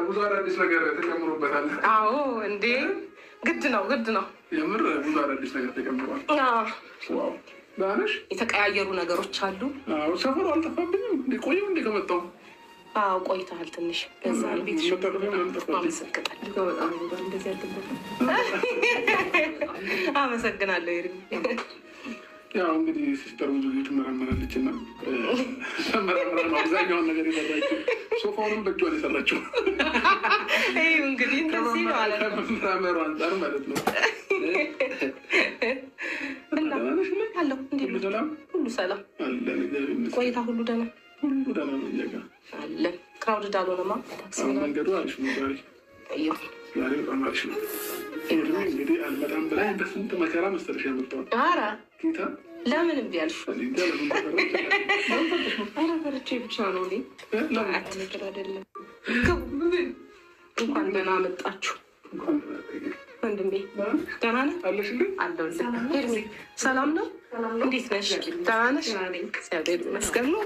ብዙ አዳዲስ ነገር ተጨምሮበታል። አዎ እንዴ ግድ ነው የምር ብዙ አዳዲስ ነገር ተጨምሯል። ነሽ የተቀያየሩ ነገሮች አሉ። ሰፈሩ አልጠፋብኝም። ቆየሁ እንደ ከመጣሁ ቆይተሃል ትንሽ። በዛ ቤት አመሰግናለሁ። ያው እንግዲህ ሲስተር ብዙ ጊዜ ትመራመራለች እና መራመራ ነው አብዛኛውን ነገር የሰራችው። ሶፋውንም በእጇን የሰራችው እንግዲህ እንደዚህ ነው አለ ከምራመሩ አንጻር ማለት ነው። አለው ሁሉ ሰላም ቆይታ ሁሉ ደህና ነው። እኛ ጋር አለን። ክራውድድ አልሆነማ። መንገዱ አሪፍ ነው። ዛሬ በጣም አሪፍ ነው። እንግዲህ አልመጣም ብላኝ በስንት መከራ መሰለሽ ያመጣሁት። ኧረ ጌታ ለምን እምቢ አልሽ? ኧረ ፈርቼ ብቻ ነው። ነገር አይደለም። እንኳን ደህና መጣችሁ ወንድሜ። ደህና ነህ? አለሁልህ። ሰላም ነው? እንዴት ነሽ? ደህና ነሽ? እግዚአብሔር ይመስገን ነው።